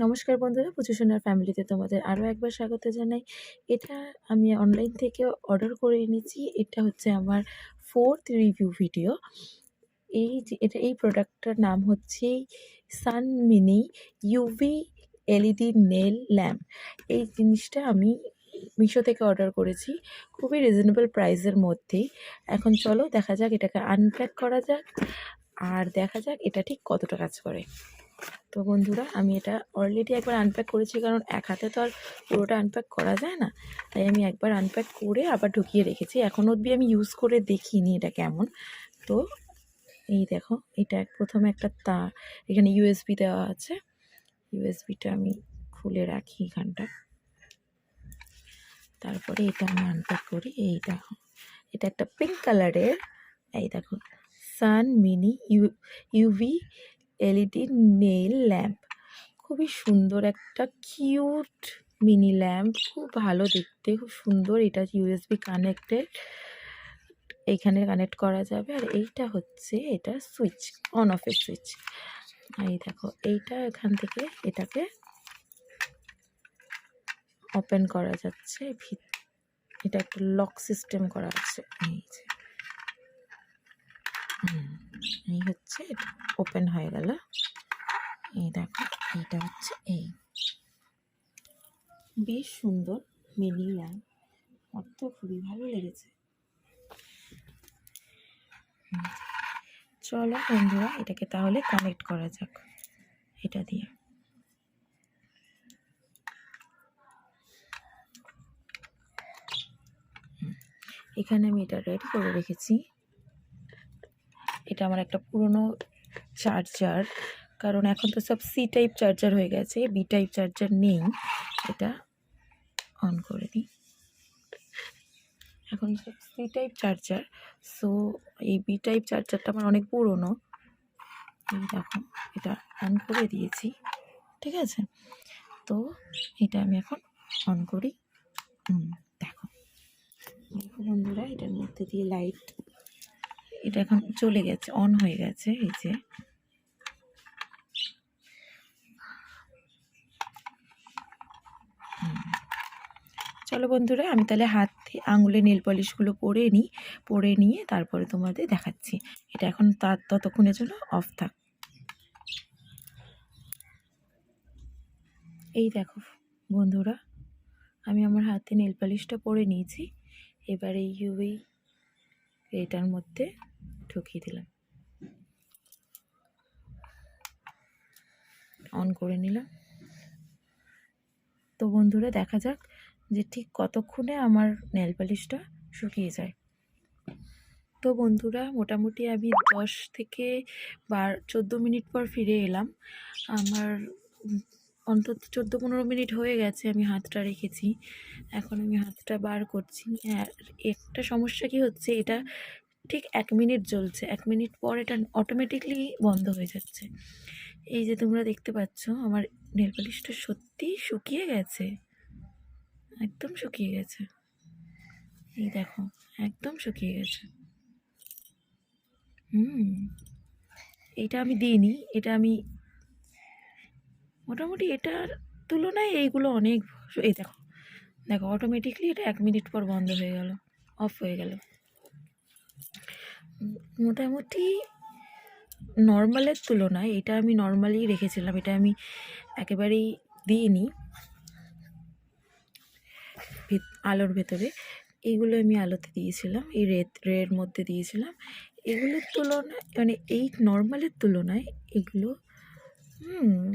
নমস্কার বন্ধুরা, পুচু সোনার ফ্যামিলিতে তোমাদের আরও একবার স্বাগত জানাই। এটা আমি অনলাইন থেকে অর্ডার করে এনেছি। এটা হচ্ছে আমার 4th রিভিউ ভিডিও। এই প্রোডাক্টটার নাম হচ্ছে Sun mini UV LED nail lamp. এই জিনিসটা আমি মিশো থেকে অর্ডার করেছি, খুবই রিজনেবল প্রাইসের মধ্যেই। এখন চলো দেখা যাক, এটাকে আনপ্যাক করা যাক আর দেখা যাক এটা ঠিক কতটা কাজ করে। তো বন্ধুরা, আমি এটা অলরেডি একবার আনপ্যাক করেছি, কারণ এক হাতে তো আর পুরোটা আনপ্যাক করা যায় না, তাই আমি একবার আনপ্যাক করে আবার ঢুকিয়ে রেখেছি। এখন অবধি আমি ইউজ করে দেখিনি এটা কেমন। তো এই দেখো, এটা প্রথমে একটা তার, এখানে ইউএসবি দেওয়া আছে। ইউএসবিটা আমি খুলে রাখি এখানটা, তারপরে এটা আমি আনপ্যাক করি। এই দেখো, এটা একটা পিঙ্ক কালারের, এই দেখো, Sun mini UV LED nail lamp. খুবই সুন্দর একটা কিউট মিনি ল্যাম্প, খুব ভালো দেখতে, খুব সুন্দর। এটা ইউএসবি কানেক্টেড, এইখানে কানেক্ট করা যাবে। আর এইটা হচ্ছে এটা সুইচ, অন অফের সুইচ। এই দেখো, এইটা এখান থেকে এটাকে ওপেন করা যাচ্ছে। এটা একটা লক সিস্টেম করা আছে। এই যে এই হচ্ছে, এটা ওপেন হয়ে গেল। এই দেখো, এইটা হচ্ছে এই বেশ সুন্দর মিনি ল্যাম্প, আমার তো খুবই ভালো লেগেছে। চলো বন্ধুরা, এটাকে তাহলে কানেক্ট করা যাক এটা দিয়ে। এখানে আমি এটা রেডি করে রেখেছি। এটা আমার একটা পুরনো চার্জার, কারণ এখন তো সব সি টাইপ চার্জার হয়ে গেছে, বি টাইপ চার্জার নেই। এটা অন করে দিই, এখন সব সি টাইপ চার্জার। সো এই বি টাইপ চার্জারটা আমার অনেক পুরনো। এই দেখো, এটা অন করে দিয়েছি, ঠিক আছে। তো এটা আমি এখন অন করি। দেখো দেখো বন্ধুরা, এটার মধ্যে দিয়ে লাইট, এটা এখন চলে গেছে, অন হয়ে গেছে। এই যে চলো বন্ধুরা, আমি তাহলে হাতে আঙুলে নেল পলিশগুলো পরে নিয়ে তারপরে তোমাদের দেখাচ্ছি। এটা এখন ততক্ষণের জন্য অফ থাক। এই দেখো বন্ধুরা, আমি আমার হাতে নেল পলিশটা পরে নিয়েছি। এবার এই ইউভি এটার মধ্যে ঢুকিয়ে দিলাম, অন করে নিলাম। তো বন্ধুরা, দেখা যাক যে ঠিক কতক্ষণে আমার নেল পলিশটা শুকিয়ে যায়। তো বন্ধুরা, মোটামুটি আমি 10 থেকে 14 মিনিট পর ফিরে এলাম। আমার অন্তত 14-15 মিনিট হয়ে গেছে আমি হাতটা রেখেছি। এখন আমি হাতটা বার করছি। একটা সমস্যা কি হচ্ছে, এটা ঠিক 1 মিনিট জ্বলছে, 1 মিনিট পর এটা অটোমেটিকলি বন্ধ হয়ে যাচ্ছে। এই যে তোমরা দেখতে পাচ্ছ, আমার নেল পলিশটা সত্যিই শুকিয়ে গেছে, একদম শুকিয়ে গেছে। এই দেখো, একদম শুকিয়ে গেছে। এটা আমি দিইনি, এটা আমি মোটামুটি এটার তুলনায় এইগুলো অনেক। এই দেখো দেখো, অটোমেটিকলি এটা 1 মিনিট পর বন্ধ হয়ে গেল, অফ হয়ে গেল। মোটামুটি নর্মালের তুলনায় এটা আমি নর্মালি রেখেছিলাম, এটা আমি একেবারেই দিইনি আলোর ভেতরে। এইগুলো আমি আলোতে দিয়েছিলাম, এই রের মধ্যে দিয়েছিলাম। এগুলোর তুলনায়, মানে এই নর্মালের তুলনায় এগুলো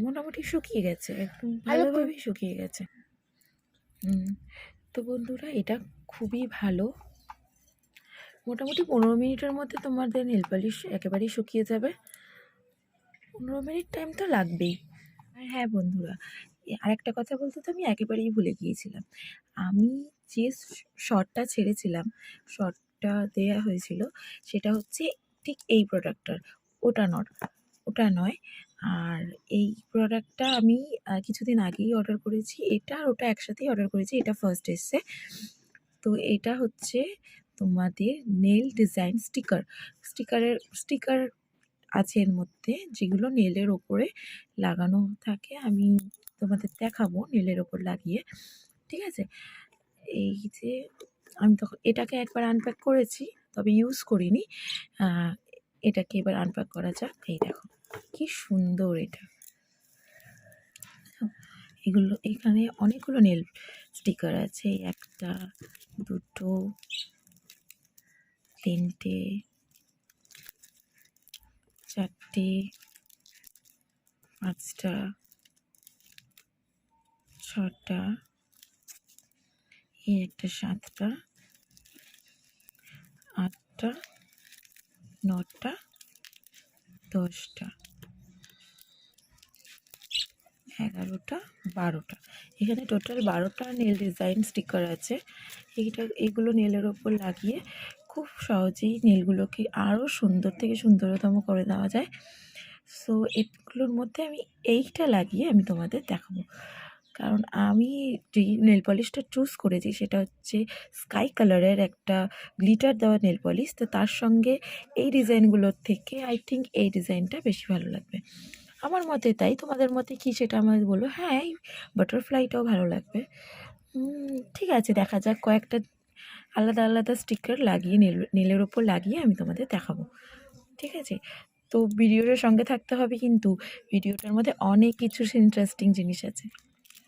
মোটামুটি শুকিয়ে গেছে, একদম ভালোভাবেই শুকিয়ে গেছে। তো বন্ধুরা, এটা খুবই ভালো। মোটামুটি 15 মিনিটের মধ্যে তোমাদের নেল পলিশ একেবারেই শুকিয়ে যাবে। 15 মিনিট টাইম তো লাগবেই। আর হ্যাঁ বন্ধুরা, আরেকটা কথা বলতে তো আমি একেবারেই ভুলে গিয়েছিলাম। আমি যে শর্টটা ছেড়েছিলাম, শর্টটা দেয়া হয়েছিল, সেটা হচ্ছে ঠিক এই প্রোডাক্টটার, ওটা নয়। আর এই প্রোডাক্টটা আমি কিছুদিন আগেই অর্ডার করেছি। এটা আর ওটা একসাথেই অর্ডার করেছি, এটা ফার্স্ট এসছে। তো এটা হচ্ছে তোমাদের নেল ডিজাইন স্টিকার আছে এর মধ্যে, যেগুলো নেলের ওপরে লাগানো থাকে। আমি তোমাদের দেখাবো নেলের ওপর লাগিয়ে, ঠিক আছে? এই যে আমি তখন এটাকে একবার আনপ্যাক করেছি, তবে ইউজ করিনি। এটাকে এবার আনপ্যাক করা যাক। এই দেখো কি সুন্দর এটা। এগুলো এখানে অনেকগুলো নেল স্টিকার আছে, 1 2 3 4 5 6 এই একটা 7 8 9 10 11 12। এখানে টোটাল 12টা নেল ডিজাইন স্টিকার আছে। এইগুলো নেলের ওপর লাগিয়ে খুব সহজেই নেলগুলোকে আরও সুন্দর থেকে সুন্দরতম করে দেওয়া যায়। সো এগুলোর মধ্যে আমি এইটা লাগিয়ে আমি তোমাদের দেখাবো। কারণ আমি যেই নেল পলিশটা চুজ করেছি সেটা হচ্ছে স্কাই কালারের একটা গ্লিটার দেওয়া নেল পলিশ। তো তার সঙ্গে এই ডিজাইনগুলোর থেকে আই থিঙ্ক এই ডিজাইনটা বেশি ভালো লাগবে আমার মতে। তাই তোমাদের মতে কি সেটা আমায় বলো। হ্যাঁ, এই বাটারফ্লাইটাও ভালো লাগবে। ঠিক আছে, দেখা যাক। কয়েকটা আলাদা আলাদা স্টিকার লাগিয়ে নেলের ওপর লাগিয়ে আমি তোমাদের দেখাবো, ঠিক আছে? তো ভিডিওটার সঙ্গে থাকতে হবে কিন্তু। ভিডিওটার মধ্যে অনেক কিছু ইন্টারেস্টিং জিনিস আছে,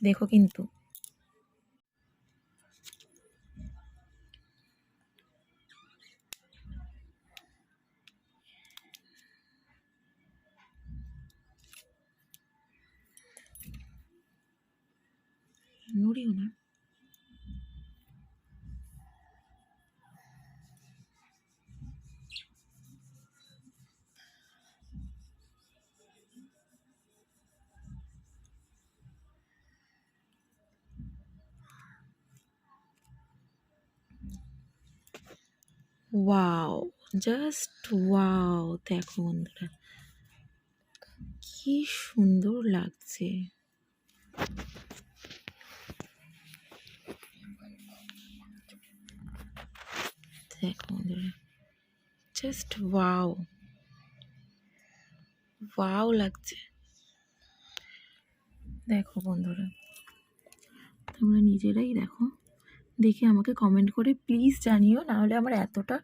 দেখো কিন্তু। নড়িও না। Wow, just wow! দেখো বন্ধুরা কি সুন্দর লাগছে। দেখো বন্ধুরা, জাস্ট ওয়াও, ওয়াও লাগছে। দেখো বন্ধুরা, তোমরা নিজেরাই দেখো, দেখে আমাকে কমেন্ট করে প্লিজ জানিও, নাহলে আমার এতটা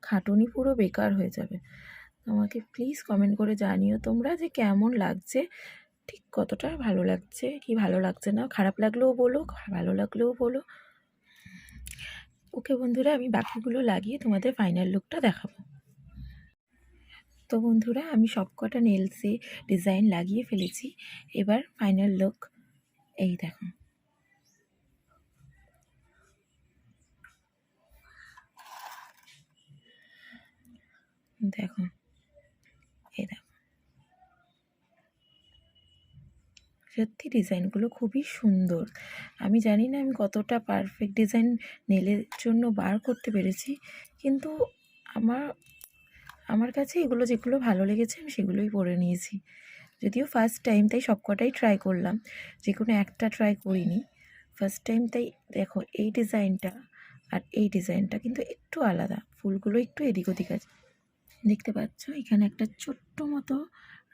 খাটুনি পুরো বেকার হয়ে যাবে। আমাকে প্লিজ কমেন্ট করে জানিও তোমরা যে কেমন লাগছে, ঠিক কতটা ভালো লাগছে, কি ভালো লাগছে না। খারাপ লাগলেও বলো, ভালো লাগলেও বলো। ওকে বন্ধুরা, আমি বাকিগুলো লাগিয়ে তোমাদের ফাইনাল লুকটা দেখাবো। তো বন্ধুরা, আমি সবকটা নেলসে ডিজাইন লাগিয়ে ফেলেছি। এবার ফাইনাল লুক এই দেখো। দেখো, এই দেখো, সত্যি ডিজাইনগুলো খুবই সুন্দর। আমি জানি না আমি কতটা পারফেক্ট ডিজাইন নেলের জন্য বার করতে পেরেছি, কিন্তু আমার আমার কাছে এগুলো যেগুলো ভালো লেগেছে আমি সেগুলোই পরে নিয়েছি। যদিও ফার্স্ট টাইম, তাই সবকটাই ট্রাই করলাম, যে কোনো একটা ট্রাই করিনি। ফার্স্ট টাইম, তাই দেখো এই ডিজাইনটা আর এই ডিজাইনটা কিন্তু একটু আলাদা, ফুলগুলো একটু এদিক ওদিক আছে। দেখতে পাচ্ছ এখানে একটা ছোট্ট মতো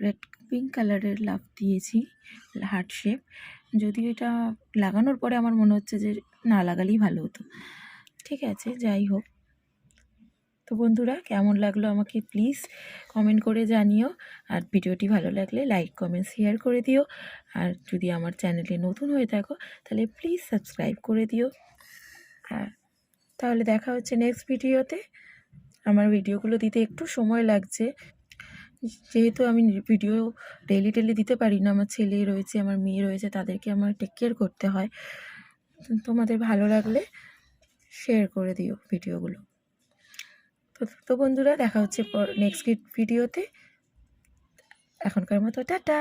রেড পিঙ্ক কালারের লাভ দিয়েছি, হার্ট শেপ। যদিও এটা লাগানোর পরে আমার মনে হচ্ছে যে না লাগালেই ভালো হতো। ঠিক আছে, যাই হোক। তো বন্ধুরা, কেমন লাগলো আমাকে প্লিজ কমেন্ট করে জানিও। আর ভিডিওটি ভালো লাগলে লাইক কমেন্ট শেয়ার করে দিও। আর যদি আমার চ্যানেলে নতুন হয়ে থাকো তাহলে প্লিজ সাবস্ক্রাইব করে দিও। আর তাহলে দেখা হচ্ছে নেক্সট ভিডিওতে। আমার ভিডিওগুলো দিতে একটু সময় লাগছে, যেহেতু আমি ভিডিও ডেলি দিতে পারি না। আমার ছেলে রয়েছে, আমার মেয়ে রয়েছে, তাদেরকে আমার টেক কেয়ার করতে হয়। তোমাদের ভালো লাগলে শেয়ার করে দিও ভিডিওগুলো। তো বন্ধুরা, দেখা হচ্ছে নেক্সট ভিডিওতে। এখনকার মতো টাটা।